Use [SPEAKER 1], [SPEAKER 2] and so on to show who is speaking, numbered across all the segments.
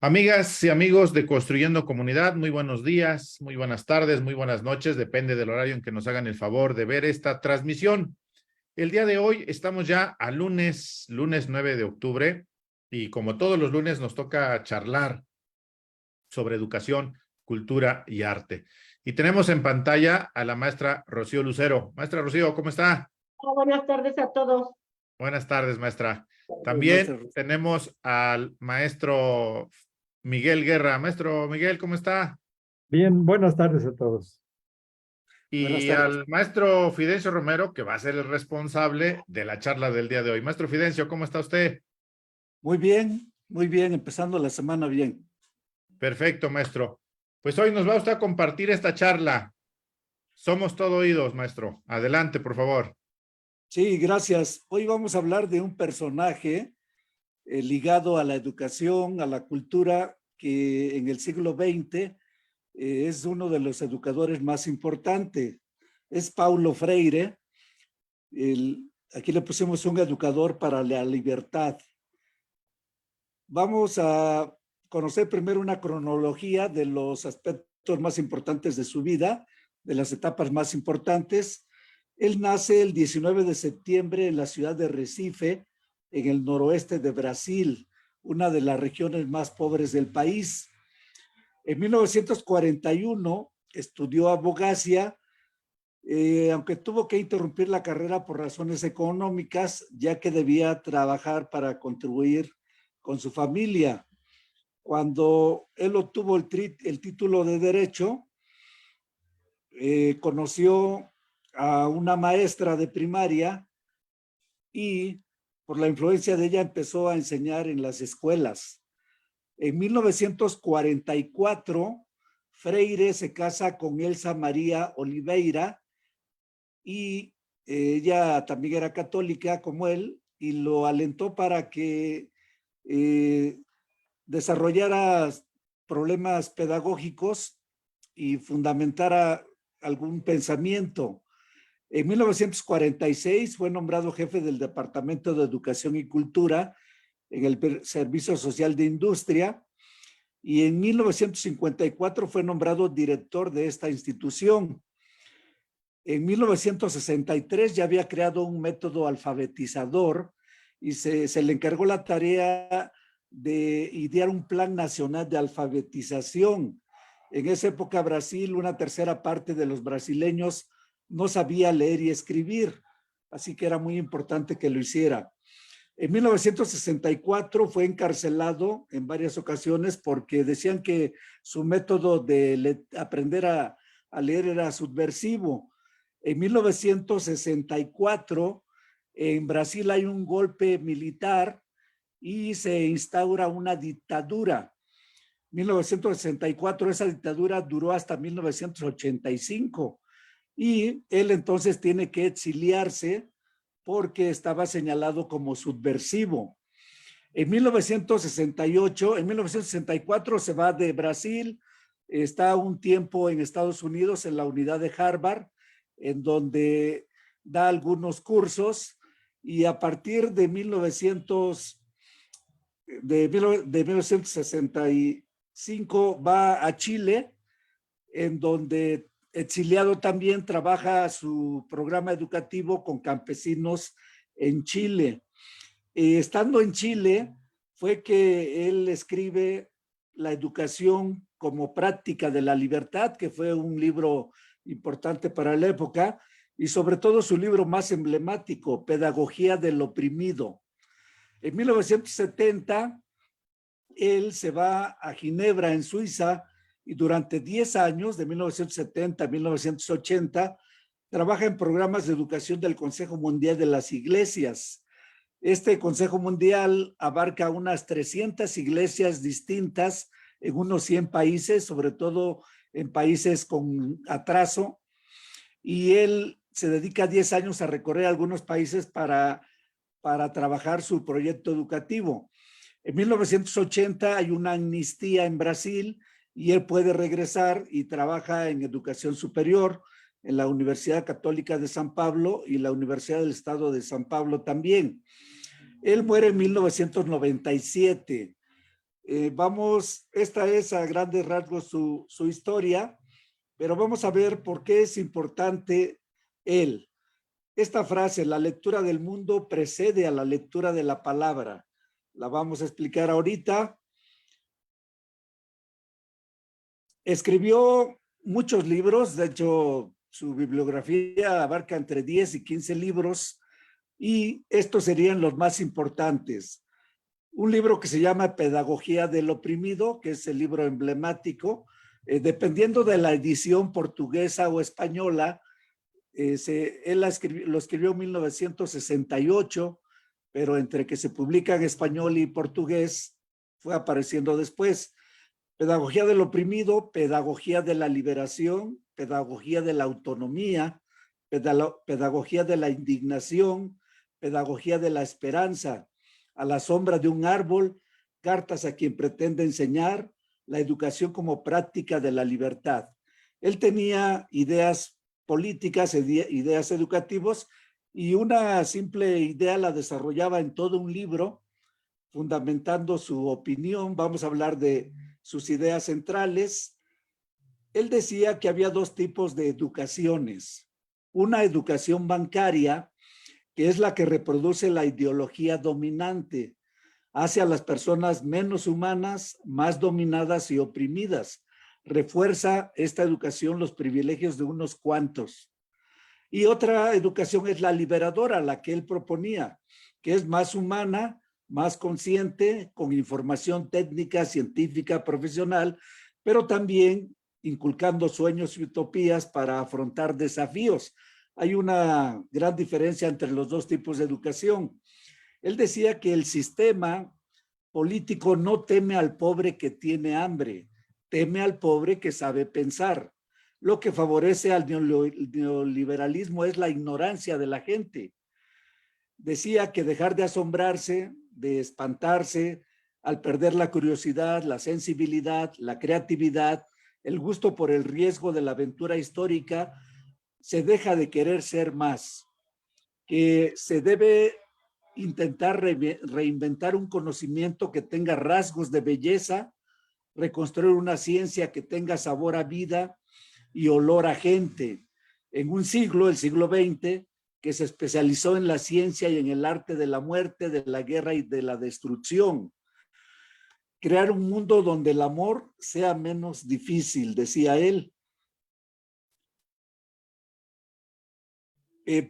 [SPEAKER 1] Amigas y amigos de Construyendo Comunidad, muy buenos días, muy buenas tardes, muy buenas noches, depende del horario en que nos hagan el favor de ver esta transmisión. El día de hoy estamos ya a lunes 9 de octubre, y como todos los lunes nos toca charlar sobre educación, cultura y arte. Y tenemos en pantalla a la maestra Rocío Lucero. Maestra Rocío, ¿cómo está?
[SPEAKER 2] Buenas tardes a todos.
[SPEAKER 1] Buenas tardes, maestra.
[SPEAKER 3] Maestra
[SPEAKER 1] También
[SPEAKER 3] Rocío.
[SPEAKER 1] tenemos al maestro Miguel Guerra. Maestro Miguel, ¿cómo está?
[SPEAKER 4] Bien, buenas tardes a todos.
[SPEAKER 3] Buenas
[SPEAKER 1] Y
[SPEAKER 3] tardes.
[SPEAKER 1] al maestro Fidencio Romero, que va a ser el responsable de la charla del día de hoy. Maestro Fidencio, ¿cómo está usted?
[SPEAKER 3] Muy bien, empezando la semana bien.
[SPEAKER 1] Perfecto, maestro. Pues hoy nos va usted a compartir esta charla. Somos todo oídos, maestro. Adelante, por favor.
[SPEAKER 3] Sí, gracias. Hoy vamos a hablar de un personaje ligado a la educación, a la cultura, que en el siglo XX es uno de los educadores más importantes. Es Paulo Freire. Aquí le pusimos un educador para la libertad. Vamos a conocer primero una cronología de los aspectos más importantes de su vida, de las etapas más importantes. Él nace el 19 de septiembre en la ciudad de Recife, en el noroeste de Brasil, una de las regiones más pobres del país. En 1941 estudió abogacía, aunque tuvo que interrumpir la carrera por razones económicas, ya que debía trabajar para contribuir con su familia. Cuando él obtuvo el título de Derecho, conoció a una maestra de primaria y por la influencia de ella empezó a enseñar en las escuelas. En 1944, Freire se casa con Elsa María Oliveira y ella también era católica como él y lo alentó para que desarrollara problemas pedagógicos y fundamentara algún pensamiento. En 1946 fue nombrado jefe del Departamento de Educación y Cultura en el Servicio Social de Industria y en 1954 fue nombrado director de esta institución. En 1963 ya había creado un método alfabetizador y se le encargó la tarea de idear un plan nacional de alfabetización. En esa época Brasil, una tercera parte de los brasileños no sabía leer y escribir, así que era muy importante que lo hiciera. En 1964 fue encarcelado en varias ocasiones porque decían que su método de aprender a leer era subversivo. En 1964 en Brasil hay un golpe militar y se instaura una dictadura. 1964, esa dictadura duró hasta 1985 y él entonces tiene que exiliarse porque estaba señalado como subversivo. En 1964 se va de Brasil, está un tiempo en Estados Unidos en la unidad de Harvard, en donde da algunos cursos y a partir de 1965 va a Chile, en donde exiliado también trabaja su programa educativo con campesinos en Chile. Estando en Chile fue que él escribe La educación como práctica de la libertad, que fue un libro importante para la época, y sobre todo su libro más emblemático, Pedagogía del oprimido. En 1970, él se va a Ginebra, en Suiza, y durante 10 años, de 1970 a 1980, trabaja en programas de educación del Consejo Mundial de las Iglesias. Este Consejo Mundial abarca unas 300 iglesias distintas en unos 100 países, sobre todo en países con atraso, y él se dedica 10 años a recorrer algunos países para trabajar su proyecto educativo. En 1980 hay una amnistía en Brasil y él puede regresar y trabaja en educación superior en la Universidad Católica de San Pablo y la Universidad del Estado de San Pablo también. Él muere en 1997. Esta es a grandes rasgos su historia, pero vamos a ver por qué es importante él. Esta frase, la lectura del mundo precede a la lectura de la palabra. La vamos a explicar ahorita. Escribió muchos libros, de hecho, su bibliografía abarca entre 10 y 15 libros, y estos serían los más importantes. Un libro que se llama Pedagogía del Oprimido, que es el libro emblemático, dependiendo de la edición portuguesa o española, él lo escribió en 1968, pero entre que se publica en español y portugués, fue apareciendo después. Pedagogía del Oprimido, Pedagogía de la Liberación, Pedagogía de la Autonomía, Pedagogía de la Indignación, Pedagogía de la Esperanza, A la sombra de un árbol, Cartas a quien pretende enseñar, La educación como práctica de la libertad. Él tenía ideas políticas, ideas educativas, y una simple idea la desarrollaba en todo un libro, fundamentando su opinión. Vamos a hablar de sus ideas centrales. Él decía que había dos tipos de educaciones. Una educación bancaria, que es la que reproduce la ideología dominante, hace a las personas menos humanas, más dominadas y oprimidas. Refuerza esta educación los privilegios de unos cuantos. Y otra educación es la liberadora, la que él proponía, que es más humana, más consciente, con información técnica, científica, profesional, pero también inculcando sueños y utopías para afrontar desafíos. Hay una gran diferencia entre los dos tipos de educación. Él decía que el sistema político no teme al pobre que tiene hambre, teme al pobre que sabe pensar. Lo que favorece al neoliberalismo es la ignorancia de la gente. Decía que dejar de asombrarse, de espantarse, al perder la curiosidad, la sensibilidad, la creatividad, el gusto por el riesgo de la aventura histórica, se deja de querer ser más, que se debe intentar reinventar un conocimiento que tenga rasgos de belleza, reconstruir una ciencia que tenga sabor a vida y olor a gente. En un siglo, el siglo XX, que se especializó en la ciencia y en el arte de la muerte, de la guerra y de la destrucción. Crear un mundo donde el amor sea menos difícil, decía él.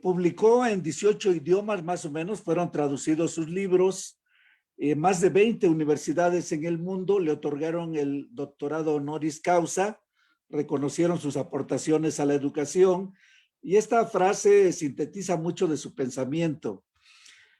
[SPEAKER 3] Publicó en 18 idiomas más o menos, fueron traducidos sus libros. Más de 20 universidades en el mundo le otorgaron el doctorado honoris causa, reconocieron sus aportaciones a la educación, y esta frase sintetiza mucho de su pensamiento.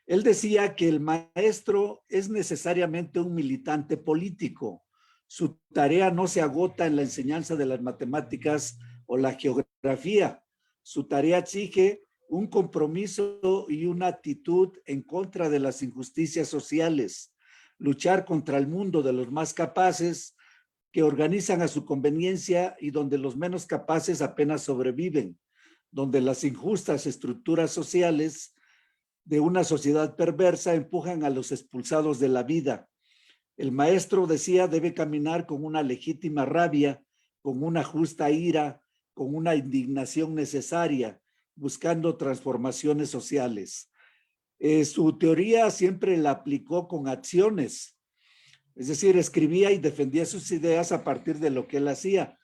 [SPEAKER 3] Él decía que el maestro es necesariamente un militante político. Su tarea no se agota en la enseñanza de las matemáticas o la geografía. Su tarea exige un compromiso y una actitud en contra de las injusticias sociales, luchar contra el mundo de los más capaces que organizan a su conveniencia y donde los menos capaces apenas sobreviven, donde las injustas estructuras sociales de una sociedad perversa empujan a los expulsados de la vida. El maestro, decía, debe caminar con una legítima rabia, con una justa ira, con una indignación necesaria, buscando transformaciones sociales. Su teoría siempre la aplicó con acciones, es decir, escribía y defendía sus ideas a partir de lo que él hacía.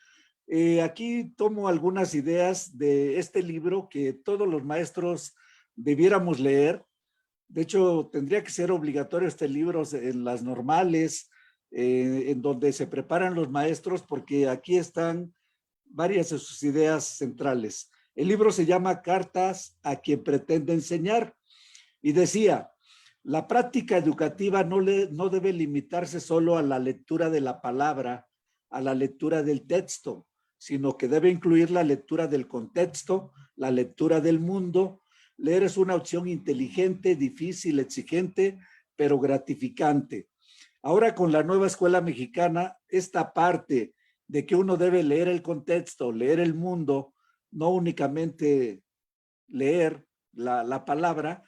[SPEAKER 3] Aquí tomo algunas ideas de este libro que todos los maestros debiéramos leer. De hecho, tendría que ser obligatorio este libro en las normales, en donde se preparan los maestros, porque aquí están varias de sus ideas centrales. El libro se llama Cartas a quien pretende enseñar, y decía, la práctica educativa no debe limitarse solo a la lectura de la palabra, a la lectura del texto, sino que debe incluir la lectura del contexto, la lectura del mundo. Leer es una opción inteligente, difícil, exigente, pero gratificante. Ahora, con la nueva escuela mexicana, esta parte de que uno debe leer el contexto, leer el mundo, no únicamente leer la palabra,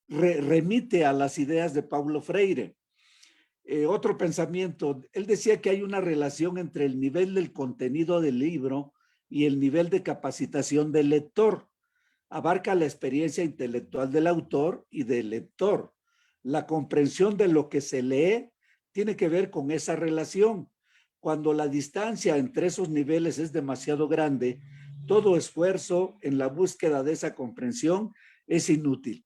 [SPEAKER 3] remite a las ideas de Paulo Freire. otro pensamiento. Él decía que hay una relación entre el nivel del contenido del libro y el nivel de capacitación del lector. Abarca la experiencia intelectual del autor y del lector. La comprensión de lo que se lee tiene que ver con esa relación. Cuando la distancia entre esos niveles es demasiado grande, todo esfuerzo en la búsqueda de esa comprensión es inútil.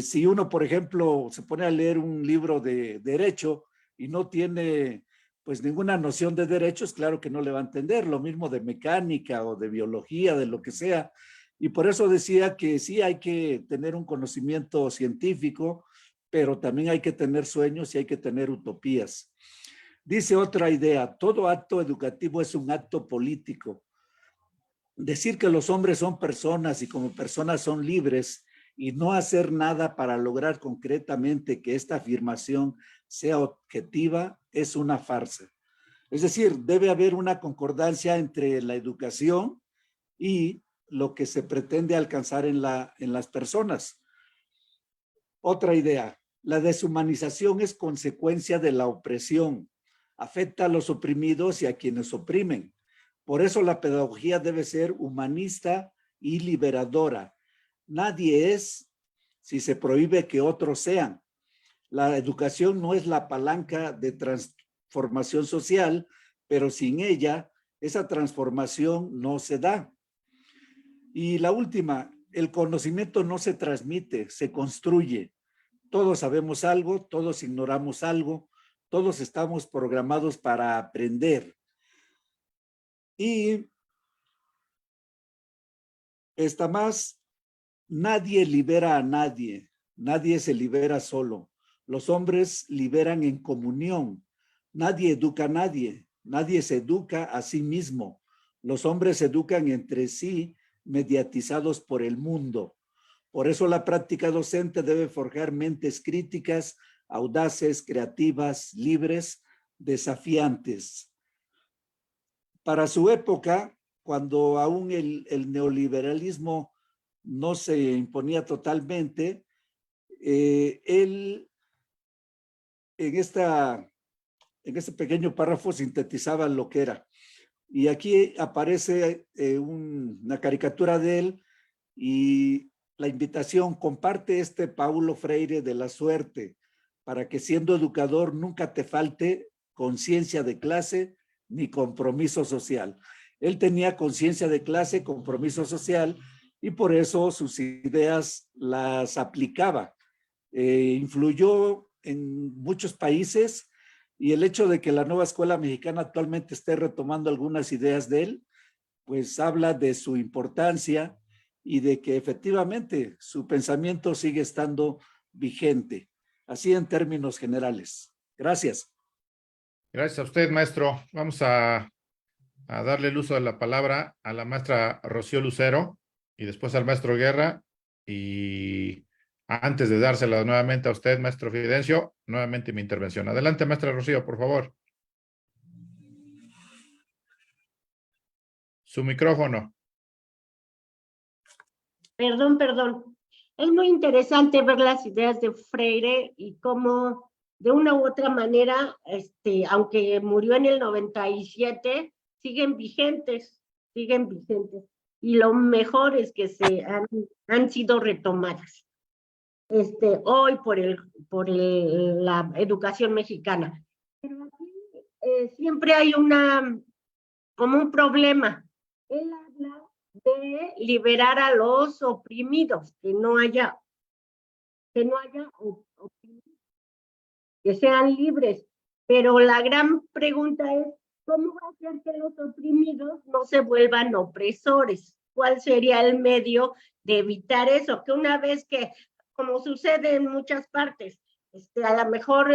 [SPEAKER 3] Si uno, por ejemplo, se pone a leer un libro de derecho y no tiene pues ninguna noción de derechos, claro que no le va a entender. Lo mismo de mecánica o de biología, de lo que sea. Y por eso decía que sí hay que tener un conocimiento científico, pero también hay que tener sueños y hay que tener utopías. Dice otra idea: todo acto educativo es un acto político. Decir que los hombres son personas y como personas son libres y no hacer nada para lograr concretamente que esta afirmación sea objetiva es una farsa. Es decir, debe haber una concordancia entre la educación y lo que se pretende alcanzar en las personas. Otra idea: la deshumanización es consecuencia de la opresión. Afecta a los oprimidos y a quienes oprimen. Por eso la pedagogía debe ser humanista y liberadora. Nadie es si se prohíbe que otros sean. La educación no es la palanca de transformación social, pero sin ella, esa transformación no se da. Y la última: el conocimiento no se transmite, se construye. Todos sabemos algo, todos ignoramos algo, todos estamos programados para aprender. Y esta más, nadie libera a nadie, nadie se libera solo. Los hombres liberan en comunión. Nadie educa a nadie, nadie se educa a sí mismo. Los hombres se educan entre sí, mediatizados por el mundo. Por eso la práctica docente debe forjar mentes críticas, audaces, creativas, libres, desafiantes. Para su época, cuando aún el neoliberalismo no se imponía totalmente, él en este pequeño párrafo sintetizaba lo que era. Y aquí aparece una caricatura de él y la invitación: comparte Paulo Freire de la suerte, para que siendo educador nunca te falte conciencia de clase ni compromiso social. Él tenía conciencia de clase, compromiso social, y por eso sus ideas las aplicaba. Influyó en muchos países, y el hecho de que la nueva escuela mexicana actualmente esté retomando algunas ideas de él, pues habla de su importancia y de que efectivamente su pensamiento sigue estando vigente. Así en términos generales. Gracias.
[SPEAKER 1] Gracias a usted, maestro. Vamos a darle el uso de la palabra a la maestra Rocío Lucero y después al maestro Guerra. Y antes de dársela nuevamente a usted, maestro Fidencio, nuevamente mi intervención. Adelante, maestra Rocío, por favor. Su micrófono.
[SPEAKER 2] Perdón. Es muy interesante ver las ideas de Freire y cómo de una u otra manera, aunque murió en el 97, siguen vigentes. Y lo mejor es que han sido retomadas. Hoy por la educación mexicana. Pero aquí siempre hay como un problema. Él habla de liberar a los oprimidos, que no haya oprimidos, que sean libres. Pero la gran pregunta es: ¿cómo va a hacer que los oprimidos no se vuelvan opresores? ¿Cuál sería el medio de evitar eso? Que una vez que, como sucede en muchas partes, a lo mejor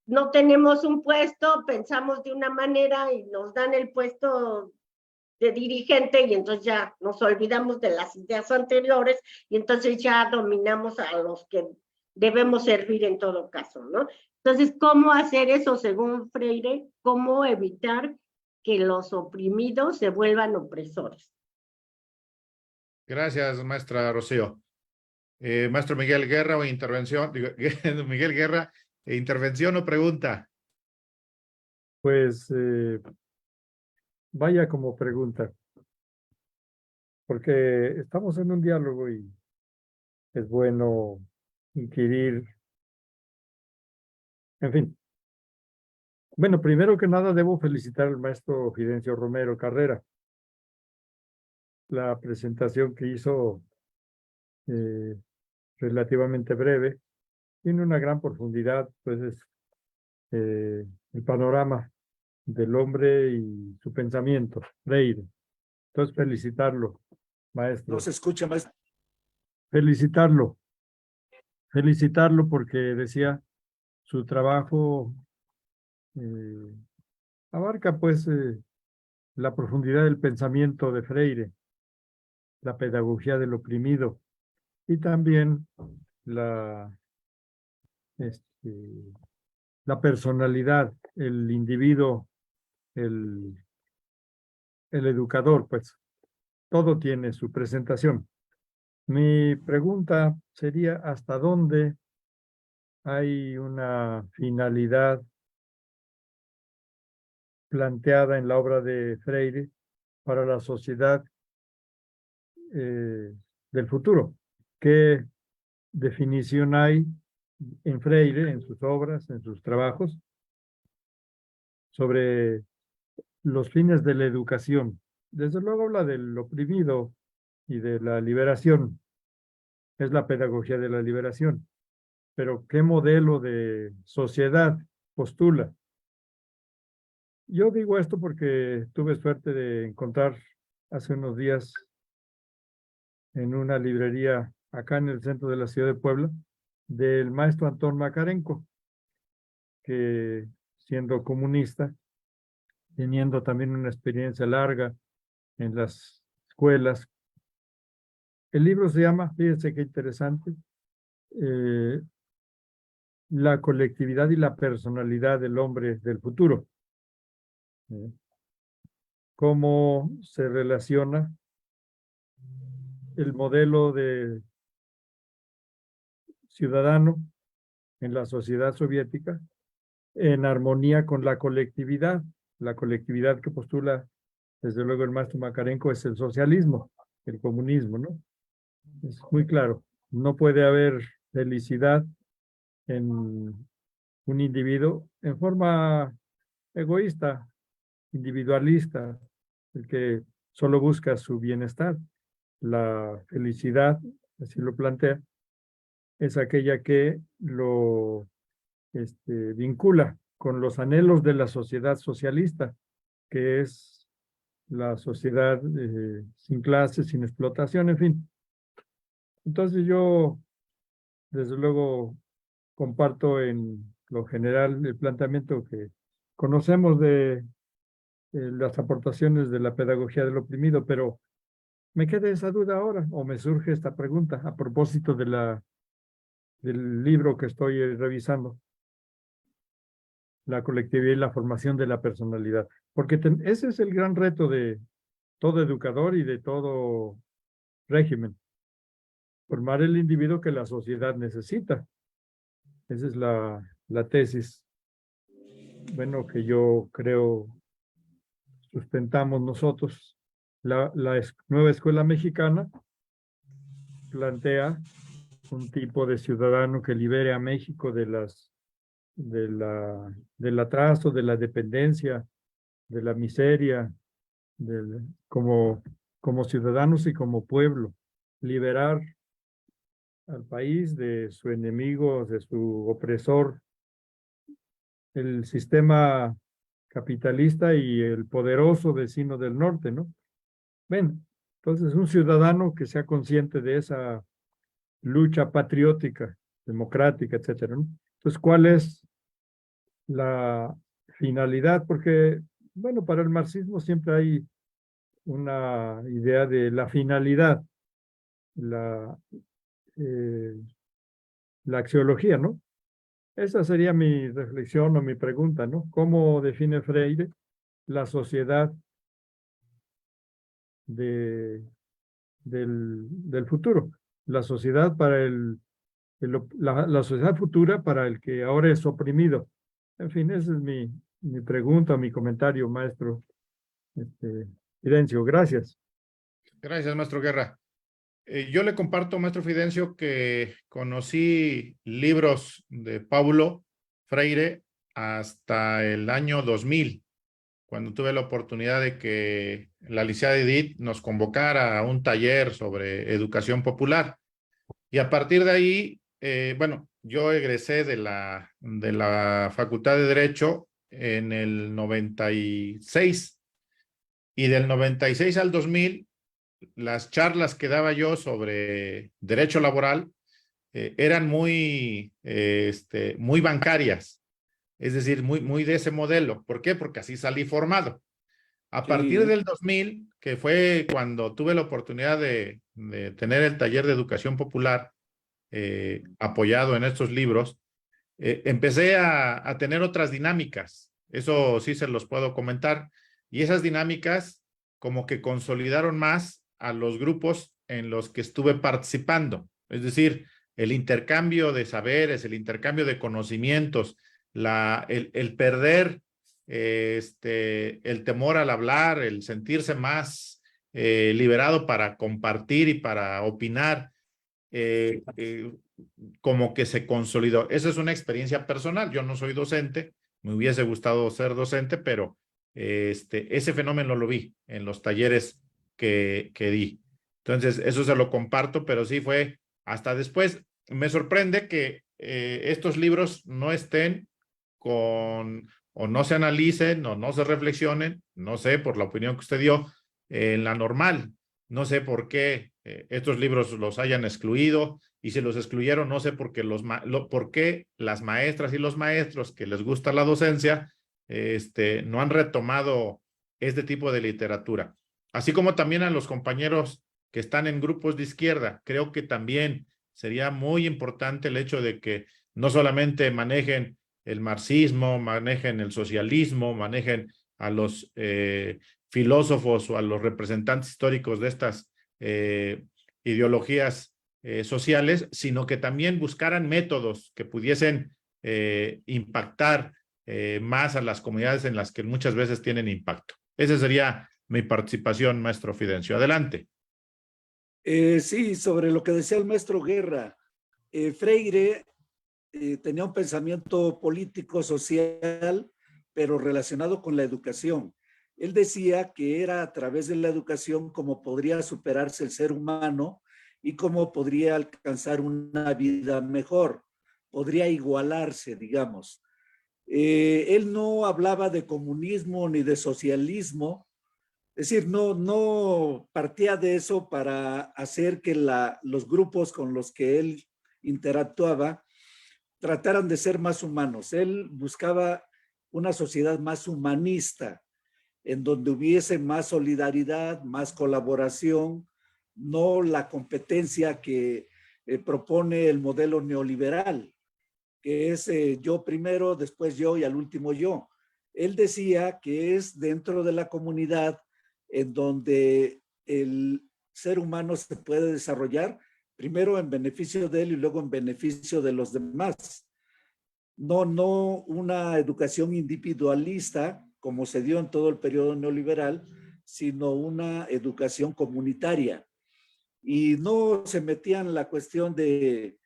[SPEAKER 2] no tenemos un puesto, pensamos de una manera y nos dan el puesto de dirigente y entonces ya nos olvidamos de las ideas anteriores y entonces ya dominamos a los que debemos servir en todo caso, ¿no? Entonces, ¿cómo hacer eso según Freire? ¿Cómo evitar que los oprimidos se vuelvan opresores?
[SPEAKER 1] Gracias, maestra Rocío. Maestro Miguel Guerra, o intervención, Miguel Guerra, ¿Intervención o pregunta?
[SPEAKER 4] Pues vaya como pregunta, porque estamos en un diálogo y es bueno inquirir, en fin. Bueno, primero que nada debo felicitar al maestro Fidencio Romero Carrera. La presentación que hizo eh, relativamente breve, tiene una gran profundidad, pues es el panorama del hombre y su pensamiento, Freire. Entonces, felicitarlo,
[SPEAKER 3] No
[SPEAKER 4] maestro.
[SPEAKER 3] se escucha, maestro.
[SPEAKER 4] Felicitarlo, felicitarlo porque decía, su trabajo eh, abarca pues la profundidad del pensamiento de Freire, la pedagogía del oprimido y también la, este, la personalidad, el individuo, el, el educador, pues todo tiene su presentación. Mi pregunta sería, ¿hasta dónde hay una finalidad planteada en la obra de Freire para la sociedad eh, del futuro? ¿Qué definición hay en Freire, en sus obras, en sus trabajos, sobre los fines de la educación? Desde luego habla del oprimido y de la liberación, es la pedagogía de la liberación, pero ¿qué modelo de sociedad postula? Yo digo esto porque tuve suerte de encontrar hace unos días en una librería acá en el centro de la ciudad de Puebla del maestro Antón Macarenco, que siendo comunista, teniendo también una experiencia larga en las escuelas. El libro se llama, fíjense qué interesante, eh, La colectividad y la personalidad del hombre del futuro. ¿Eh? Cómo se relaciona el modelo de ciudadano en la sociedad soviética en armonía con la colectividad que postula desde luego el maestro Macarenco es el socialismo, el comunismo, ¿no? Es muy claro, no puede haber felicidad en un individuo en forma egoísta, individualista, el que solo busca su bienestar. La felicidad, así lo plantea, es aquella que lo vincula con los anhelos de la sociedad socialista, que es la sociedad sin clases, sin explotación, en fin. Entonces yo, desde luego, comparto en lo general el planteamiento que conocemos de las aportaciones de la pedagogía del oprimido, pero me queda esa duda ahora, o me surge esta pregunta a propósito del libro que estoy revisando, La colectividad y la formación de la personalidad, porque ese es el gran reto de todo educador y de todo régimen, formar el individuo que la sociedad necesita. Esa es la tesis, bueno, que yo creo sustentamos nosotros. La nueva escuela mexicana plantea un tipo de ciudadano que libere a México del atraso, de la dependencia, de la miseria, como ciudadanos y como pueblo, liberar al país de su enemigo, de su opresor, el sistema capitalista y el poderoso vecino del norte, ¿no? Ven, entonces un ciudadano que sea consciente de esa lucha patriótica, democrática, etcétera, ¿no? Entonces, ¿cuál es la finalidad? Porque, bueno, para el marxismo siempre hay una idea de la finalidad, la, eh, la axiología, ¿no? Esa sería mi reflexión o mi pregunta, ¿no? ¿Cómo define Freire la sociedad de, del futuro? La sociedad para el la sociedad futura para el que ahora es oprimido. En fin, esa es mi pregunta, mi comentario, maestro Fidencio. Gracias.
[SPEAKER 1] Gracias, maestro Guerra. Yo le comparto, maestro Fidencio, que conocí libros de Paulo Freire hasta el año 2000, cuando tuve la oportunidad de que la licenciada Edith nos convocara a un taller sobre educación popular. Y a partir de ahí, bueno, yo egresé de la Facultad de Derecho en el 96, y del 96 al 2000, las charlas que daba yo sobre derecho laboral eran muy bancarias, es decir, muy de ese modelo. ¿Por qué? Porque así salí formado. A partir
[SPEAKER 3] Sí.
[SPEAKER 1] del 2000, que fue cuando tuve la oportunidad de tener el taller de educación popular apoyado en estos libros, empecé a tener otras dinámicas. Eso sí se los puedo comentar. Y esas dinámicas como que consolidaron más a los grupos en los que estuve participando. Es decir, el intercambio de saberes, el intercambio de conocimientos, el perder el temor al hablar, el sentirse más liberado para compartir y para opinar, como que se consolidó. Esa es una experiencia personal. Yo no soy docente, me hubiese gustado ser docente, pero ese fenómeno lo vi en los talleres que di. Entonces, eso se lo comparto, pero sí fue hasta después. Me sorprende que estos libros no estén o no se analicen, o no se reflexionen, no sé, por la opinión que usted dio, en la normal. No sé por qué estos libros los hayan excluido, y si los excluyeron, no sé por qué, por qué las maestras y los maestros que les gusta la docencia no han retomado este tipo de literatura. Así como también a los compañeros que están en grupos de izquierda, creo que también sería muy importante el hecho de que no solamente manejen el marxismo, manejen el socialismo, manejen a los filósofos o a los representantes históricos de estas ideologías sociales, sino que también buscaran métodos que pudiesen impactar más a las comunidades en las que muchas veces tienen impacto. Esa sería mi participación, maestro Fidencio. Adelante.
[SPEAKER 3] Sí, sobre lo que decía el maestro Guerra, Freire tenía un pensamiento político, social, pero relacionado con la educación. Él decía que era a través de la educación como podría superarse el ser humano y cómo podría alcanzar una vida mejor, podría igualarse, digamos. Él no hablaba de comunismo ni de socialismo, es decir, no partía de eso para hacer que los grupos con los que él interactuaba trataran de ser más humanos. Él buscaba una sociedad más humanista, en donde hubiese más solidaridad, más colaboración, no la competencia que propone el modelo neoliberal, que es yo primero, después yo y al último yo. Él decía que es dentro de la comunidad en donde el ser humano se puede desarrollar, primero en beneficio de él y luego en beneficio de los demás. No una educación individualista, como se dio en todo el periodo neoliberal, sino una educación comunitaria. Y no se metía en la cuestión de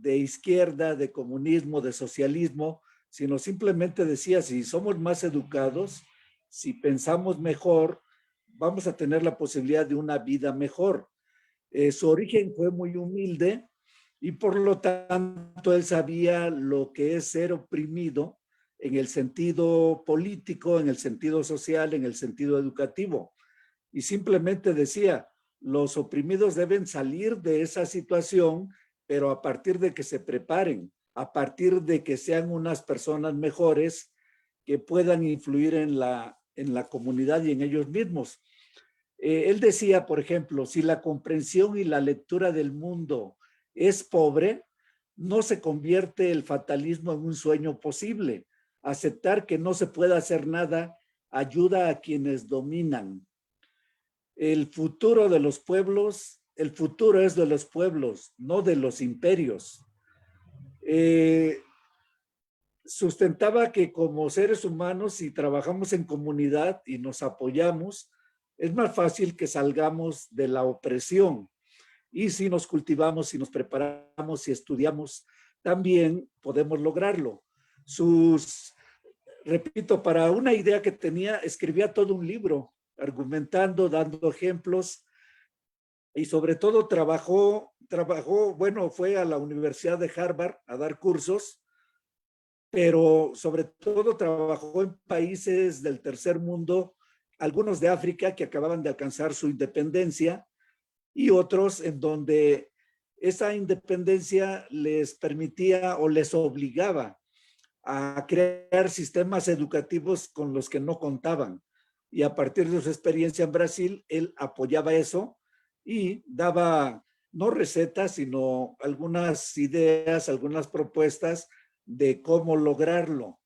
[SPEAKER 3] izquierda, de comunismo, de socialismo, sino simplemente decía, si somos más educados, si pensamos mejor, vamos a tener la posibilidad de una vida mejor. Su origen fue muy humilde y por lo tanto él sabía lo que es ser oprimido en el sentido político, en el sentido social, en el sentido educativo. Y simplemente decía, los oprimidos deben salir de esa situación, pero a partir de que se preparen, a partir de que sean unas personas mejores que puedan influir en la comunidad y en ellos mismos. Él decía, por ejemplo, si la comprensión y la lectura del mundo es pobre, no se convierte el fatalismo en un sueño posible. Aceptar que no se puede hacer nada ayuda a quienes dominan. El futuro de los pueblos, el futuro es de los pueblos, no de los imperios. sustentaba que como seres humanos, si trabajamos en comunidad y nos apoyamos, es más fácil que salgamos de la opresión. Y si nos cultivamos, si nos preparamos, si estudiamos, también podemos lograrlo. Repito, para una idea que tenía, escribía todo un libro, argumentando, dando ejemplos, y sobre todo trabajó, bueno, fue a la Universidad de Harvard a dar cursos, pero sobre todo trabajó en países del tercer mundo, algunos de África que acababan de alcanzar su independencia y otros en donde esa independencia les permitía o les obligaba a crear sistemas educativos con los que no contaban. Y a partir de su experiencia en Brasil, él apoyaba eso y daba no recetas, sino algunas ideas, algunas propuestas de cómo lograrlo.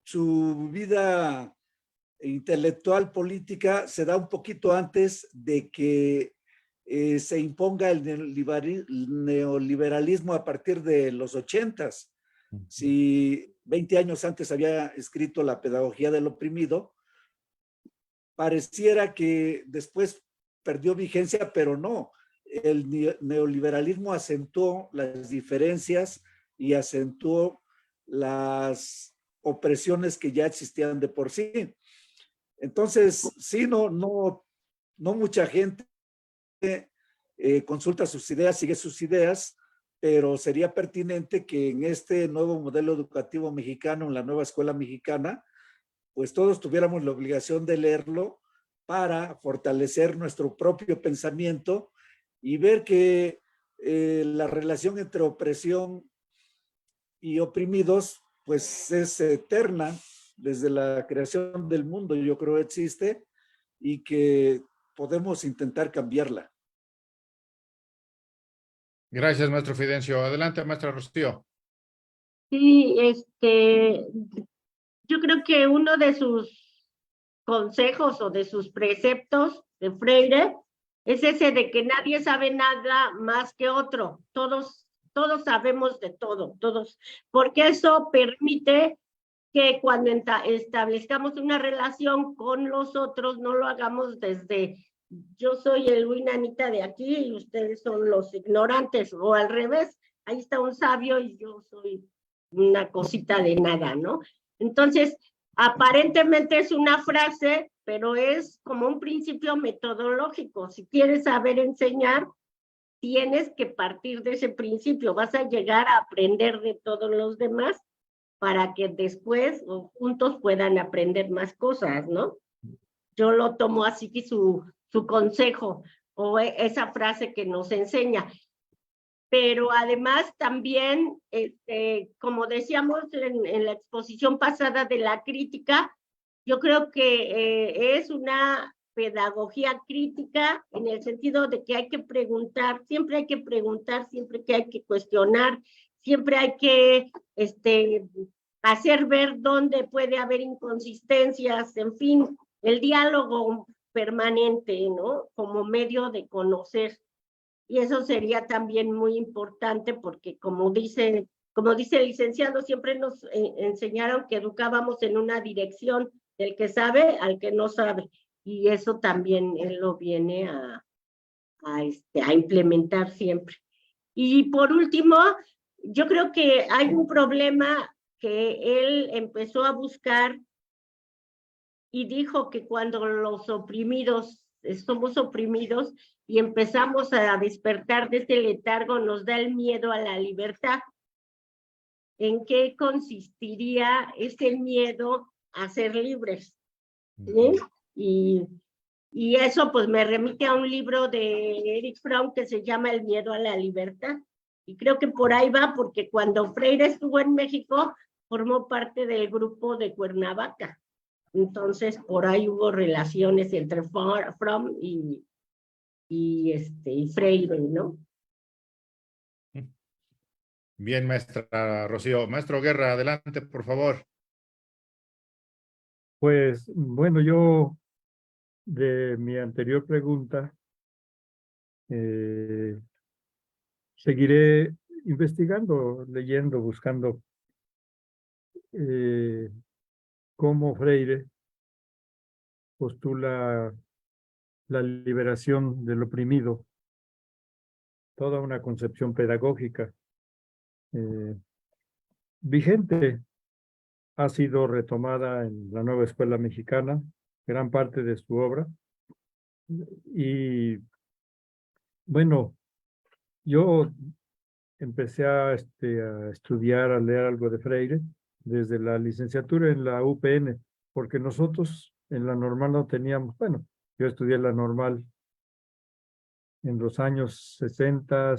[SPEAKER 3] Su vida intelectual política se da un poquito antes de que se imponga el neoliberalismo a partir de los 80s. Si 20 años antes había escrito La pedagogía del oprimido, pareciera que después perdió vigencia, pero no. El neoliberalismo acentuó las diferencias y acentuó las opresiones que ya existían de por sí. Entonces, sí, no mucha gente consulta sus ideas, sigue sus ideas, pero sería pertinente que en este nuevo modelo educativo mexicano, en la nueva escuela mexicana, pues todos tuviéramos la obligación de leerlo para fortalecer nuestro propio pensamiento y ver que la relación entre opresión y oprimidos, pues es eterna desde la creación del mundo, yo creo existe, y que podemos intentar cambiarla.
[SPEAKER 1] Gracias, maestro Fidencio. Adelante, maestra Rocío.
[SPEAKER 2] Sí, yo creo que uno de sus consejos o de sus preceptos de Freire es ese de que nadie sabe nada más que otro. Todos sabemos de todo, todos, porque eso permite que cuando establezcamos una relación con los otros, no lo hagamos desde yo soy el Winanita de aquí y ustedes son los ignorantes, o al revés, ahí está un sabio y yo soy una cosita de nada, ¿no? Entonces, aparentemente es una frase, pero es como un principio metodológico. Si quieres saber enseñar, tienes que partir de ese principio, vas a llegar a aprender de todos los demás para que después o juntos puedan aprender más cosas, ¿no? Yo lo tomo así que su consejo o esa frase que nos enseña. Pero además también, como decíamos en la exposición pasada de la crítica, yo creo que es una pedagogía crítica en el sentido de que hay que preguntar, siempre hay que preguntar, siempre que hay que cuestionar, siempre hay que hacer ver dónde puede haber inconsistencias, en fin, el diálogo permanente, ¿no? Como medio de conocer. Y eso sería también muy importante porque como dice el licenciado, siempre nos enseñaron que educábamos en una dirección del que sabe al que no sabe. Y eso también él lo viene a implementar siempre. Y por último, yo creo que hay un problema que él empezó a buscar y dijo que cuando los oprimidos somos oprimidos y empezamos a despertar de ese letargo, nos da el miedo a la libertad. ¿En qué consistiría ese miedo a ser libres? ¿Sí? Y eso pues me remite a un libro de Erich Fromm que se llama El miedo a la libertad. Y creo que por ahí va, porque cuando Freire estuvo en México, formó parte del grupo de Cuernavaca. Entonces, por ahí hubo relaciones entre Fromm y Freire, ¿no?
[SPEAKER 1] Bien, maestra Rocío. Maestro Guerra, adelante, por favor.
[SPEAKER 4] Pues, bueno, yo de mi anterior pregunta seguiré investigando, leyendo, buscando cómo Freire postula la liberación del oprimido, toda una concepción pedagógica vigente, ha sido retomada en la nueva escuela mexicana, gran parte de su obra. Y bueno, yo empecé a estudiar, a leer algo de Freire desde la licenciatura en la UPN, porque nosotros en la normal no teníamos, bueno, yo estudié la normal en los años 60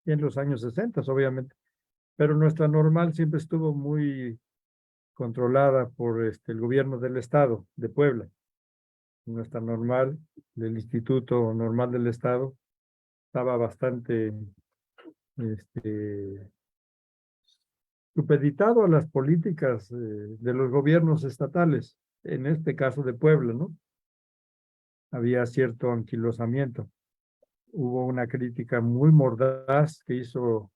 [SPEAKER 4] y en los años 60, obviamente, pero nuestra normal siempre estuvo muy controlada por el gobierno del estado de Puebla. Nuestra normal del Instituto Normal del Estado estaba bastante supeditado a las políticas de los gobiernos estatales, en este caso de Puebla, ¿no? Había cierto anquilosamiento. Hubo una crítica muy mordaz que hizo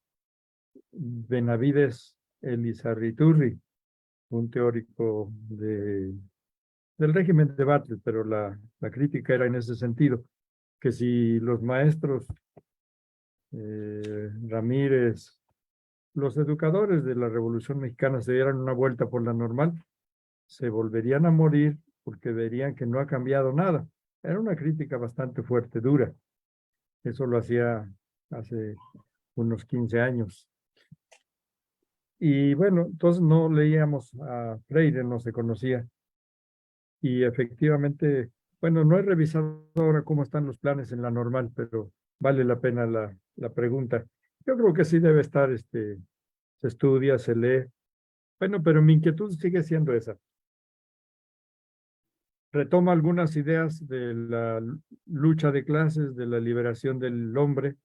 [SPEAKER 4] Benavides Elizarriturri, un teórico del régimen de Bartlett, pero la crítica era en ese sentido, que si los maestros Ramírez, los educadores de la Revolución Mexicana se dieran una vuelta por la normal, se volverían a morir porque verían que no ha cambiado nada. Era una crítica bastante fuerte, dura. Eso lo hacía hace unos 15 años. Y bueno, entonces no leíamos a Freire, no se conocía. Y efectivamente, bueno, no he revisado ahora cómo están los planes en la normal, pero vale la pena la pregunta. Yo creo que sí debe estar, se estudia, se lee. Bueno, pero mi inquietud sigue siendo esa. Retoma algunas ideas de la lucha de clases, de la liberación del hombre,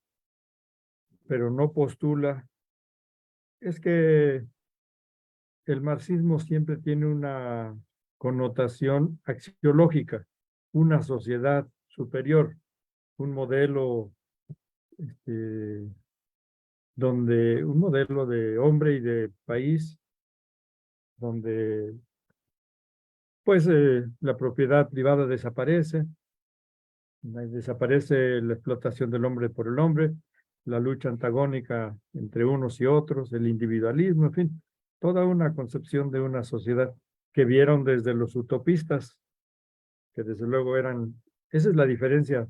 [SPEAKER 4] pero no postula. Es que el marxismo siempre tiene una connotación axiológica, una sociedad superior, un modelo un modelo de hombre y de país, donde pues la propiedad privada desaparece la explotación del hombre por el hombre, la lucha antagónica entre unos y otros, el individualismo, en fin, toda una concepción de una sociedad que vieron desde los utopistas, que desde luego esa es la diferencia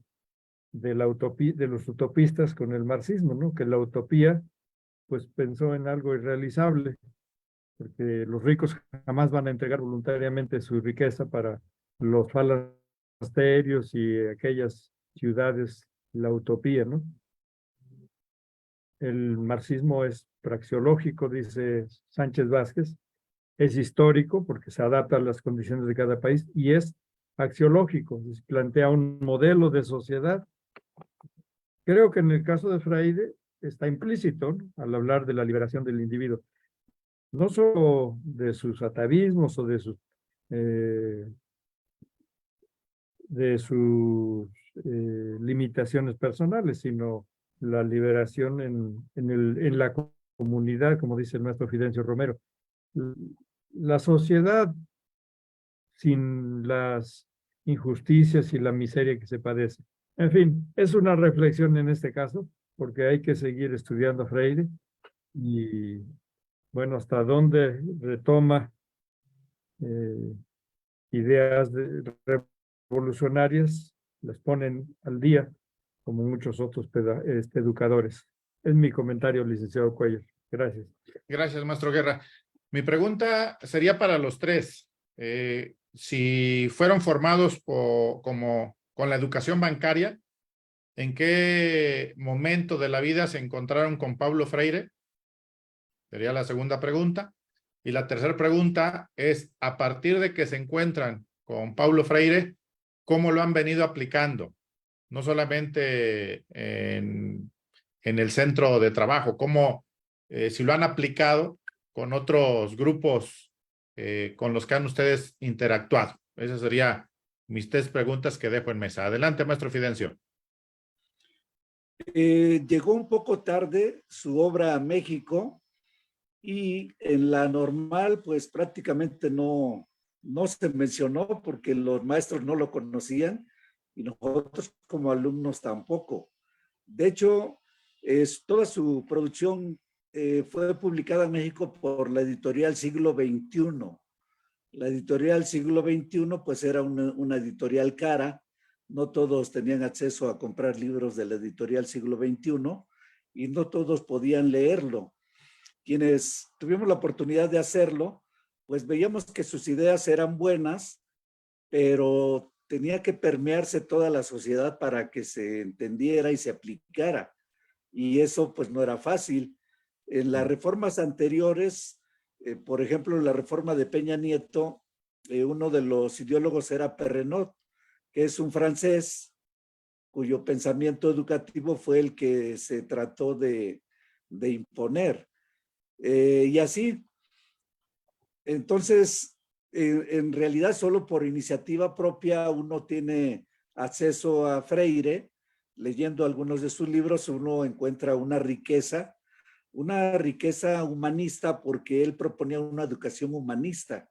[SPEAKER 4] de los utopistas con el marxismo, ¿no? Que la utopía pues pensó en algo irrealizable, porque los ricos jamás van a entregar voluntariamente su riqueza para los falasterios y aquellas ciudades, la utopía, ¿no? El marxismo es praxeológico, dice Sánchez Vázquez, es histórico porque se adapta a las condiciones de cada país y es axiológico, plantea un modelo de sociedad. Creo que en el caso de Freire está implícito, ¿no? Al hablar de la liberación del individuo, no solo de sus atavismos o de sus limitaciones personales, sino la liberación en la comunidad, como dice el maestro Fidencio Romero. La sociedad sin las injusticias y la miseria que se padece. En fin, es una reflexión en este caso, porque hay que seguir estudiando a Freire y bueno, hasta dónde retoma ideas revolucionarias, las ponen al día, como muchos otros educadores. Es mi comentario, licenciado Cuellar. Gracias.
[SPEAKER 1] Gracias, maestro Guerra. Mi pregunta sería para los tres. Si fueron formados con la educación bancaria, ¿en qué momento de la vida se encontraron con Paulo Freire? Sería la segunda pregunta. Y la tercera pregunta es, a partir de que se encuentran con Paulo Freire, ¿cómo lo han venido aplicando? No solamente en el centro de trabajo, ¿cómo, si lo han aplicado con otros grupos con los que han ustedes interactuado? Esas serían mis tres preguntas que dejo en mesa. Adelante, maestro Fidencio.
[SPEAKER 3] Llegó un poco tarde su obra a México y en la normal pues prácticamente no se mencionó porque los maestros no lo conocían y nosotros como alumnos tampoco. De hecho, toda su producción fue publicada en México por la editorial Siglo XXI. La editorial Siglo XXI pues era una editorial cara, no todos tenían acceso a comprar libros de la editorial Siglo XXI y no todos podían leerlo. Quienes tuvimos la oportunidad de hacerlo, pues veíamos que sus ideas eran buenas, pero tenía que permearse toda la sociedad para que se entendiera y se aplicara. Y eso pues no era fácil. En las reformas anteriores, por ejemplo, la reforma de Peña Nieto, uno de los ideólogos era Perrenot, que es un francés cuyo pensamiento educativo fue el que se trató de imponer. Y así, entonces, en realidad solo por iniciativa propia uno tiene acceso a Freire. Leyendo algunos de sus libros uno encuentra una riqueza humanista, porque él proponía una educación humanista,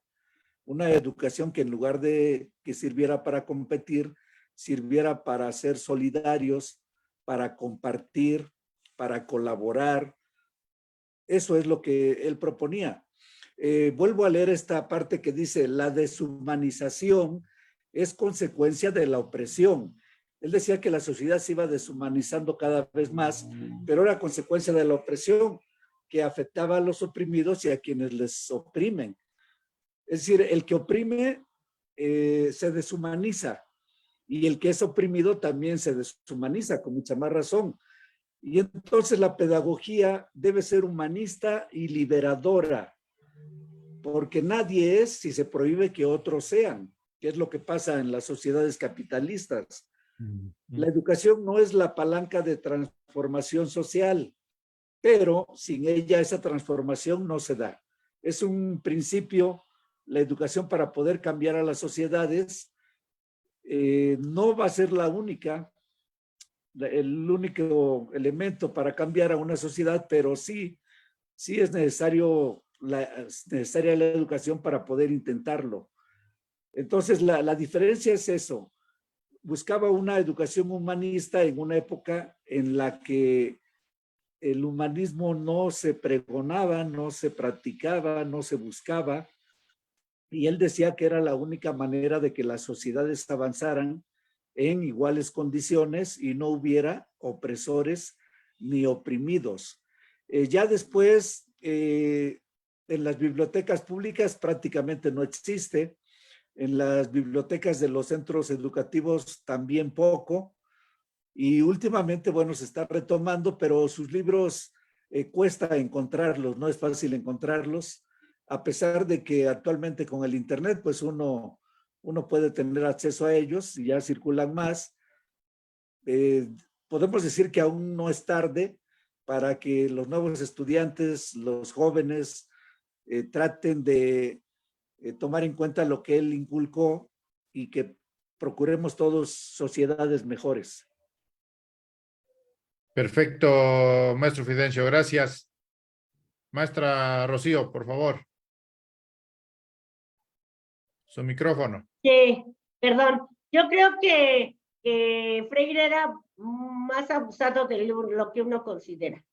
[SPEAKER 3] una educación que en lugar de que sirviera para competir, sirviera para ser solidarios, para compartir, para colaborar. Eso es lo que él proponía. Vuelvo a leer esta parte que dice: la deshumanización es consecuencia de la opresión. Él decía que la sociedad se iba deshumanizando cada vez más, pero era consecuencia de la opresión que afectaba a los oprimidos y a quienes les oprimen. Es decir, el que oprime se deshumaniza y el que es oprimido también se deshumaniza, con mucha más razón. Y entonces la pedagogía debe ser humanista y liberadora, porque nadie es si se prohíbe que otros sean, que es lo que pasa en las sociedades capitalistas. La educación no es la palanca de transformación social, pero sin ella esa transformación no se da. Es un principio, la educación, para poder cambiar a las sociedades. No va a ser el único elemento para cambiar a una sociedad, pero sí es necesaria la educación para poder intentarlo. Entonces, la diferencia es eso. Buscaba una educación humanista en una época en la que el humanismo no se pregonaba, no se practicaba, no se buscaba. Y él decía que era la única manera de que las sociedades avanzaran en iguales condiciones y no hubiera opresores ni oprimidos. Ya después, en las bibliotecas públicas prácticamente no existe. En las bibliotecas de los centros educativos también poco. Y últimamente, bueno, se está retomando, pero sus libros cuesta encontrarlos, no es fácil encontrarlos, a pesar de que actualmente con el internet, pues uno puede tener acceso a ellos y ya circulan más. Podemos decir que aún no es tarde para que los nuevos estudiantes, los jóvenes, traten de tomar en cuenta lo que él inculcó y que procuremos todos sociedades mejores.
[SPEAKER 1] Perfecto, maestro Fidencio, gracias. Maestra Rocío, por favor. Su micrófono.
[SPEAKER 2] Sí, perdón. Yo creo que Freire era más abusado de lo que uno considera.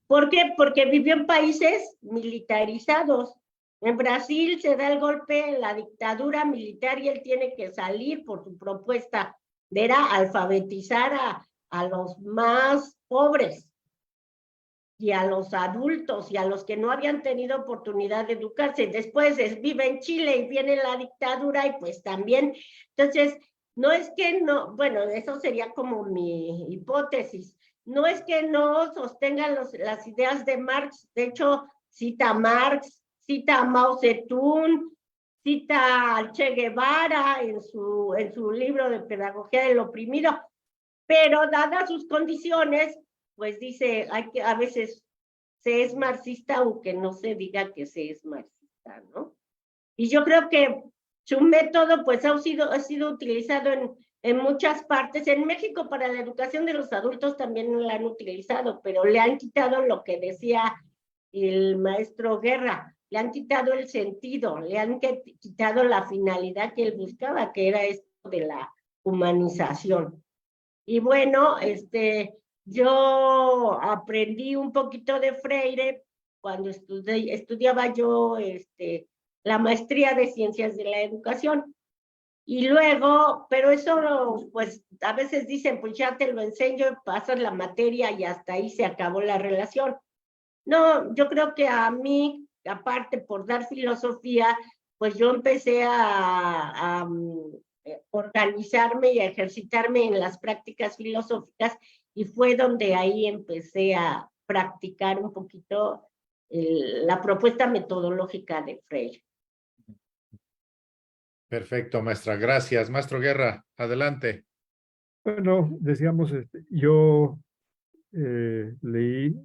[SPEAKER 2] ¿Por qué? Porque vivió en países militarizados. En Brasil se da el golpe, la dictadura militar, y él tiene que salir por su propuesta. Era alfabetizar a los más pobres y a los adultos y a los que no habían tenido oportunidad de educarse. Después vive en Chile y viene la dictadura y pues también. Entonces, no es que no, bueno, eso sería como mi hipótesis. No es que no sostengan las ideas de Marx. De hecho, cita a Marx, cita a Mao Zedong, cita al Che Guevara en su libro de Pedagogía del Oprimido, pero dadas sus condiciones, pues dice, a veces se es marxista aunque no se diga que se es marxista, ¿no? Y yo creo que su método pues ha sido utilizado en muchas partes. En México para la educación de los adultos también la han utilizado, pero le han quitado lo que decía el maestro Guerra, le han quitado el sentido, le han quitado la finalidad que él buscaba, que era esto de la humanización. Y bueno, yo aprendí un poquito de Freire cuando estudiaba yo la maestría de Ciencias de la Educación. Y luego, pero eso, pues a veces dicen, pues ya te lo enseño, pasas la materia y hasta ahí se acabó la relación. No, yo creo que a mí, aparte por dar filosofía, pues yo empecé a organizarme y a ejercitarme en las prácticas filosóficas y fue donde ahí empecé a practicar un poquito la propuesta metodológica de Freire.
[SPEAKER 1] Perfecto, maestra. Gracias. Maestro Guerra, adelante.
[SPEAKER 4] Bueno, decíamos, yo leí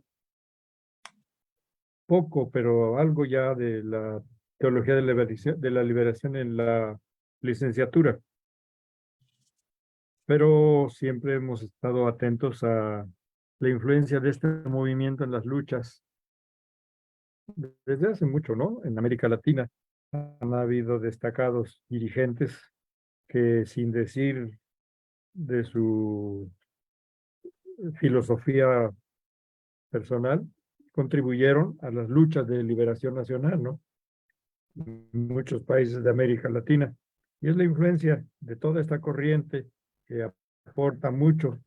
[SPEAKER 4] poco, pero algo ya de la teología de la liberación en la licenciatura. Pero siempre hemos estado atentos a la influencia de este movimiento en las luchas desde hace mucho, ¿no? En América Latina han habido destacados dirigentes que, sin decir de su filosofía personal, contribuyeron a las luchas de liberación nacional, ¿no? En muchos países de América Latina. Y es la influencia de toda esta corriente que aporta mucho,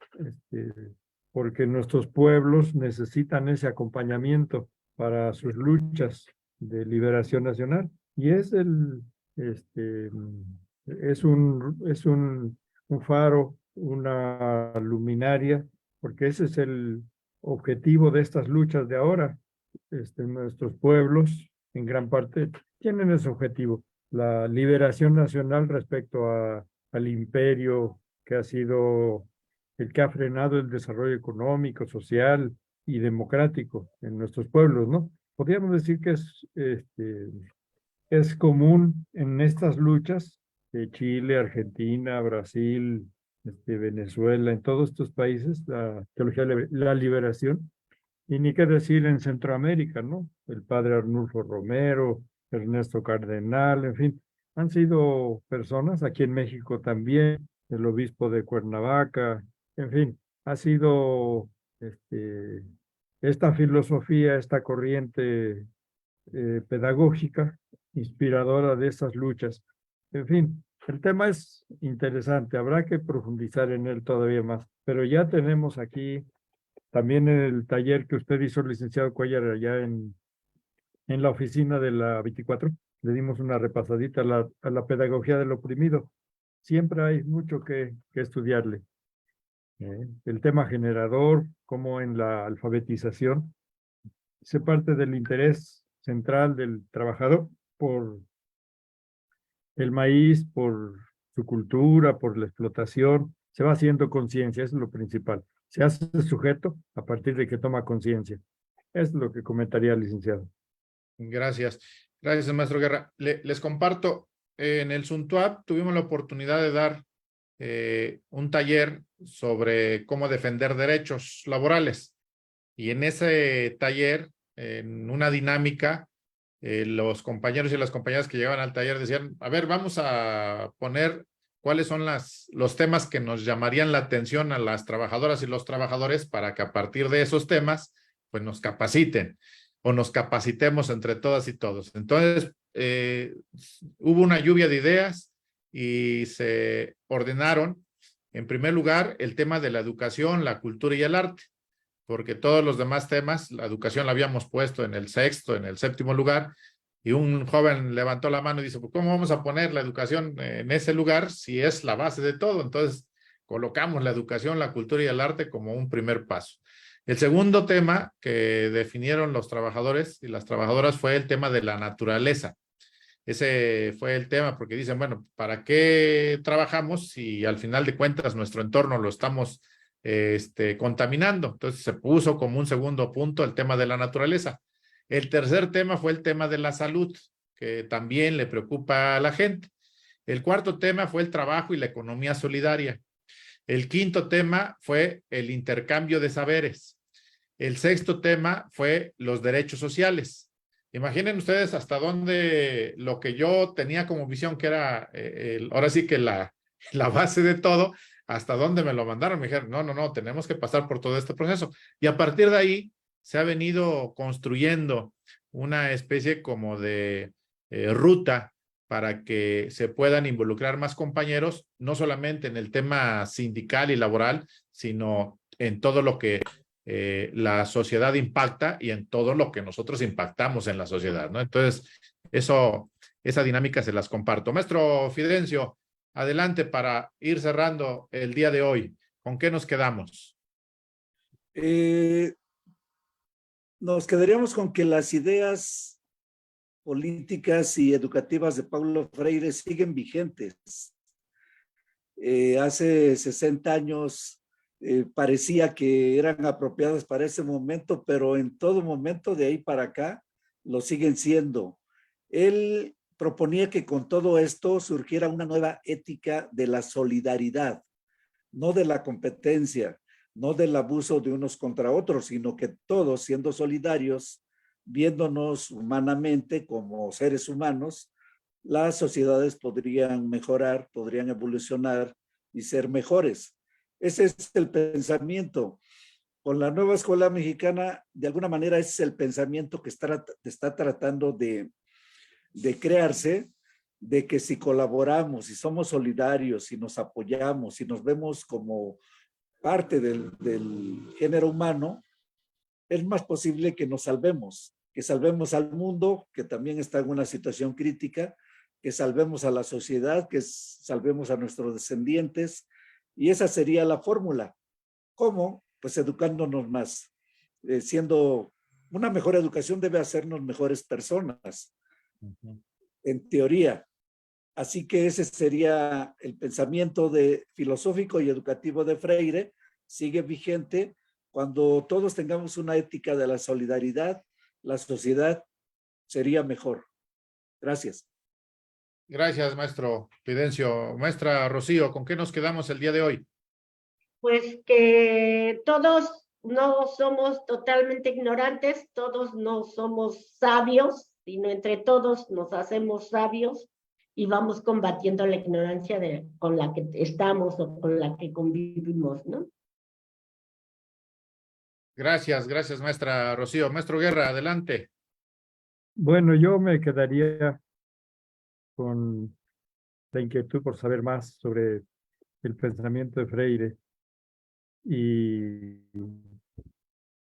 [SPEAKER 4] porque nuestros pueblos necesitan ese acompañamiento para sus luchas de liberación nacional. Y es un faro, una luminaria, porque ese es el objetivo de estas luchas de ahora. Nuestros pueblos, en gran parte, tienen ese objetivo, la liberación nacional respecto al imperio que ha sido el que ha frenado el desarrollo económico, social y democrático en nuestros pueblos, ¿no? Podríamos decir que es común en estas luchas de Chile, Argentina, Brasil, Venezuela, en todos estos países, la teología de la liberación, y ni qué decir en Centroamérica, ¿no? El padre Arnulfo Romero, Ernesto Cardenal, en fin, han sido personas, aquí en México también, el obispo de Cuernavaca, en fin, ha sido esta filosofía, esta corriente pedagógica, inspiradora de estas luchas. En fin, el tema es interesante, habrá que profundizar en él todavía más, pero ya tenemos aquí también el taller que usted hizo, licenciado Cuellar, allá en la oficina de la 24, le dimos una repasadita a la pedagogía del oprimido. Siempre hay mucho que estudiarle. El tema generador, como en la alfabetización, se parte del interés central del trabajador por el maíz, por su cultura, por la explotación. Se va haciendo conciencia, eso es lo principal. Se hace sujeto a partir de que toma conciencia. Es lo que comentaría el licenciado.
[SPEAKER 1] Gracias. Gracias, maestro Guerra. Les comparto, en el Suntuap tuvimos la oportunidad de dar un taller sobre cómo defender derechos laborales. Y en ese taller, en una dinámica, los compañeros y las compañeras que llegaban al taller decían, a ver, vamos a poner cuáles son los temas que nos llamarían la atención a las trabajadoras y los trabajadores para que a partir de esos temas, pues nos capaciten o nos capacitemos entre todas y todos. Entonces, hubo una lluvia de ideas y se ordenaron, en primer lugar, el tema de la educación, la cultura y el arte, porque todos los demás temas, la educación la habíamos puesto en el sexto, en el séptimo lugar, y un joven levantó la mano y dice, pues, ¿cómo vamos a poner la educación en ese lugar si es la base de todo? Entonces, colocamos la educación, la cultura y el arte como un primer paso. El segundo tema que definieron los trabajadores y las trabajadoras fue el tema de la naturaleza. Ese fue el tema, porque dicen, bueno, ¿para qué trabajamos si al final de cuentas nuestro entorno lo estamos contaminando? Entonces se puso como un segundo punto el tema de la naturaleza. El tercer tema fue el tema de la salud, que también le preocupa a la gente. El cuarto tema fue el trabajo y la economía solidaria. El quinto tema fue el intercambio de saberes. El sexto tema fue los derechos sociales. Imaginen ustedes hasta dónde lo que yo tenía como visión, que era ahora sí que la base de todo, hasta dónde me lo mandaron. Me dijeron, no, tenemos que pasar por todo este proceso. Y a partir de ahí se ha venido construyendo una especie como de ruta para que se puedan involucrar más compañeros, no solamente en el tema sindical y laboral, sino en todo lo que la sociedad impacta y en todo lo que nosotros impactamos en la sociedad, ¿no? Entonces, esa dinámica se las comparto. Maestro Fidencio, adelante para ir cerrando el día de hoy. ¿Con qué nos quedamos?
[SPEAKER 3] Nos quedaríamos con que las ideas políticas y educativas de Paulo Freire siguen vigentes. Hace 60 años parecía que eran apropiadas para ese momento, pero en todo momento de ahí para acá lo siguen siendo. Él proponía que con todo esto surgiera una nueva ética de la solidaridad, no de la competencia, no del abuso de unos contra otros, sino que todos siendo solidarios, viéndonos humanamente como seres humanos, las sociedades podrían mejorar, podrían evolucionar y ser mejores. Ese es el pensamiento. Con la nueva escuela mexicana, de alguna manera, ese es el pensamiento que está tratando de crearse, de que si colaboramos, si somos solidarios, si nos apoyamos, si nos vemos como parte del género humano, es más posible que nos salvemos, que salvemos al mundo, que también está en una situación crítica, que salvemos a la sociedad, que salvemos a nuestros descendientes, y esa sería la fórmula. ¿Cómo? Pues educándonos más. Siendo una mejor educación debe hacernos mejores personas, en teoría. Así que ese sería el pensamiento filosófico y educativo de Freire, sigue vigente. Cuando todos tengamos una ética de la solidaridad, la sociedad sería mejor. Gracias.
[SPEAKER 1] Gracias, maestro Fidencio. Maestra Rocío, ¿con qué nos quedamos el día de hoy?
[SPEAKER 2] Pues que todos no somos totalmente ignorantes, todos no somos sabios, sino entre todos nos hacemos sabios y vamos combatiendo la ignorancia con la que estamos o con la que convivimos, ¿no?
[SPEAKER 1] Gracias, maestra Rocío. Maestro Guerra, adelante.
[SPEAKER 4] Bueno, yo me quedaría con la inquietud por saber más sobre el pensamiento de Freire. Y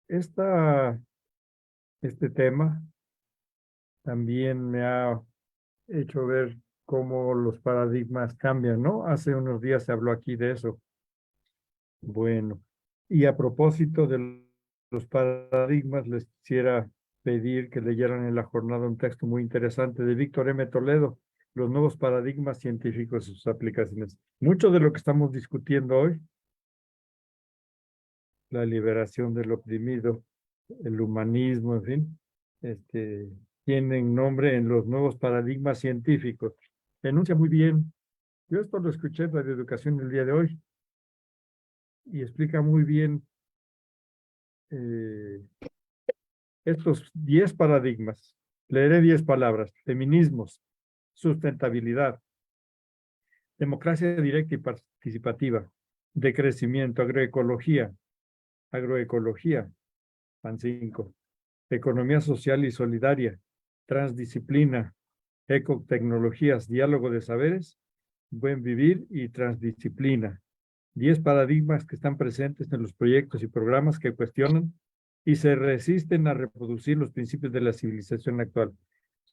[SPEAKER 4] este tema también me ha hecho ver cómo los paradigmas cambian, ¿no? Hace unos días se habló aquí de eso. Bueno, y a propósito de los paradigmas, les quisiera pedir que leyeran en la jornada un texto muy interesante de Víctor M. Toledo, Los nuevos paradigmas científicos y sus aplicaciones. Mucho de lo que estamos discutiendo hoy, la liberación del oprimido, el humanismo, en fin, tienen nombre en los nuevos paradigmas científicos. Enuncia muy bien. Yo esto lo escuché en la de educación el día de hoy y explica muy bien estos 10 paradigmas. Leeré 10 palabras. Feminismos, sustentabilidad, democracia directa y participativa, decrecimiento, agroecología, van 5, economía social y solidaria, transdisciplina, ecotecnologías, diálogo de saberes, buen vivir y transdisciplina. 10 paradigmas que están presentes en los proyectos y programas que cuestionan y se resisten a reproducir los principios de la civilización actual.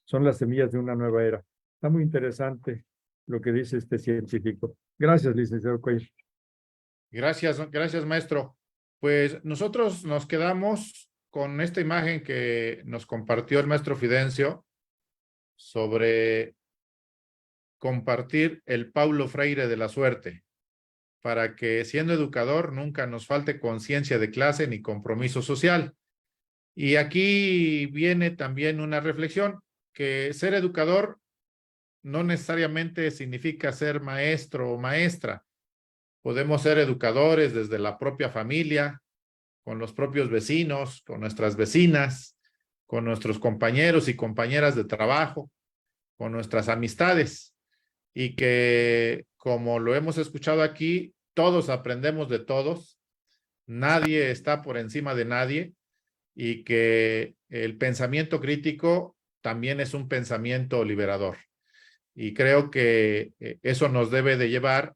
[SPEAKER 4] Son las semillas de una nueva era. Está muy interesante lo que dice este científico. Gracias, licenciado Cuellar.
[SPEAKER 1] Gracias, maestro. Pues nosotros nos quedamos con esta imagen que nos compartió el maestro Fidencio sobre compartir el Paulo Freire de la suerte, para que siendo educador nunca nos falte conciencia de clase ni compromiso social. Y aquí viene también una reflexión, que ser educador no necesariamente significa ser maestro o maestra. Podemos ser educadores desde la propia familia, con los propios vecinos, con nuestras vecinas, con nuestros compañeros y compañeras de trabajo, con nuestras amistades. Y que, como lo hemos escuchado aquí, todos aprendemos de todos, nadie está por encima de nadie, y que el pensamiento crítico también es un pensamiento liberador. Y creo que eso nos debe de llevar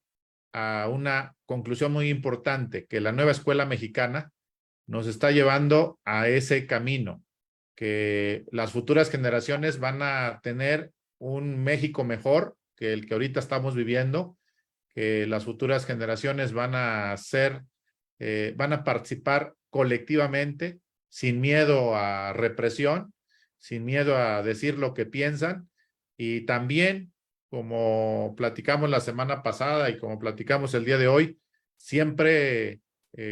[SPEAKER 1] a una conclusión muy importante, que la nueva escuela mexicana nos está llevando a ese camino, que las futuras generaciones van a tener un México mejor que el que ahorita estamos viviendo, que las futuras generaciones van a participar colectivamente, sin miedo a represión, sin miedo a decir lo que piensan, y también, como platicamos la semana pasada y como platicamos el día de hoy, siempre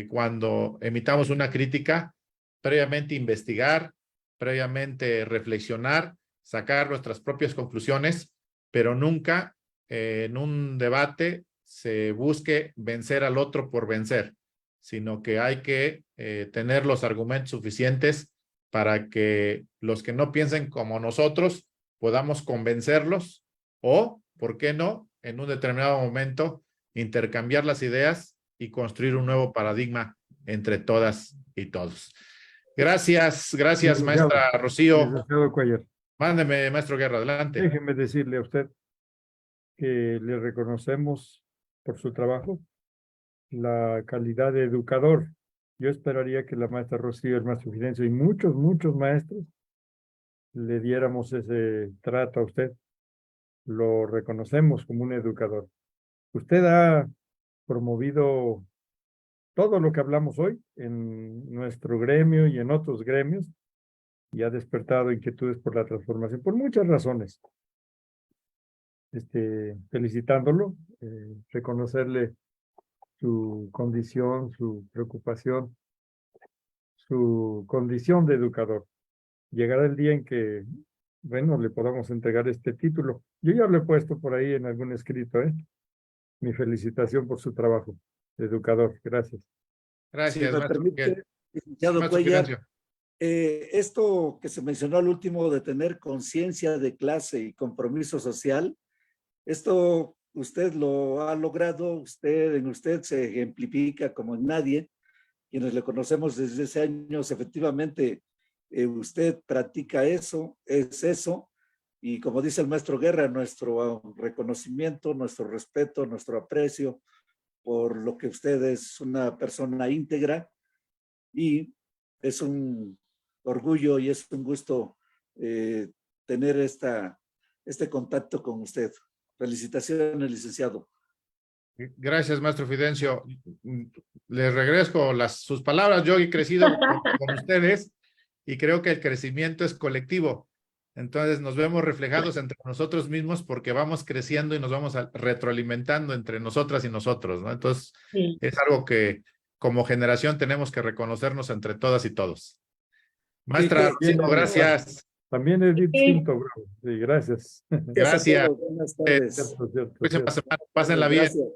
[SPEAKER 1] cuando emitamos una crítica, previamente investigar, previamente reflexionar, sacar nuestras propias conclusiones, pero nunca en un debate se busque vencer al otro por vencer, sino que hay que tener los argumentos suficientes para que los que no piensen como nosotros podamos convencerlos o, ¿por qué no?, en un determinado momento intercambiar las ideas y construir un nuevo paradigma entre todas y todos. Gracias, maestra Rocío.
[SPEAKER 4] Licenciado Cuellar,
[SPEAKER 1] Mándeme, maestro Guerra, adelante.
[SPEAKER 4] déjeme decirle a usted que le reconocemos por su trabajo la calidad de educador. Yo esperaría que la maestra Rocío, el maestro Fidencio y muchos maestros le diéramos ese trato a usted. Lo reconocemos como un educador. Usted ha promovido todo lo que hablamos hoy en nuestro gremio y en otros gremios y ha despertado inquietudes por la transformación, por muchas razones. Felicitándolo, reconocerle su condición, su preocupación, su condición de educador. Llegará el día en que, bueno, le podamos entregar este título. Yo ya lo he puesto por ahí en algún escrito, ¿eh? Mi felicitación por su trabajo de educador. Gracias.
[SPEAKER 1] Gracias,
[SPEAKER 3] Si me
[SPEAKER 1] maestro
[SPEAKER 3] permite, licenciado
[SPEAKER 1] Maestro
[SPEAKER 3] Cuellar,
[SPEAKER 1] Fidencio.
[SPEAKER 3] esto que se mencionó al último de tener conciencia de clase y compromiso social, esto usted lo ha logrado, en usted se ejemplifica como en nadie. Quienes le conocemos desde hace años, efectivamente, usted practica eso, es eso, y como dice el maestro Guerra, nuestro reconocimiento, nuestro respeto, nuestro aprecio por lo que usted es una persona íntegra, y es un orgullo y es un gusto tener este contacto con usted. Felicitaciones, licenciado.
[SPEAKER 1] Gracias, maestro Fidencio. Les regreso sus palabras. Yo he crecido con ustedes y creo que el crecimiento es colectivo. Entonces nos vemos reflejados entre nosotros mismos porque vamos creciendo y nos vamos retroalimentando entre nosotras y nosotros, ¿no? Entonces
[SPEAKER 2] Sí.
[SPEAKER 1] es algo que como generación tenemos que reconocernos entre todas y todos. Maestra Rocío, gracias.
[SPEAKER 4] También es distinto, bravo. Sí, gracias.
[SPEAKER 1] Gracias.
[SPEAKER 3] A todos. Buenas tardes.
[SPEAKER 4] Cierto,
[SPEAKER 1] Próxima semana, pásenla bien.
[SPEAKER 3] Gracias.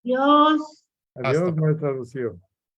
[SPEAKER 2] Dios.
[SPEAKER 4] Adiós,
[SPEAKER 1] Hasta.
[SPEAKER 4] maestra Rocío.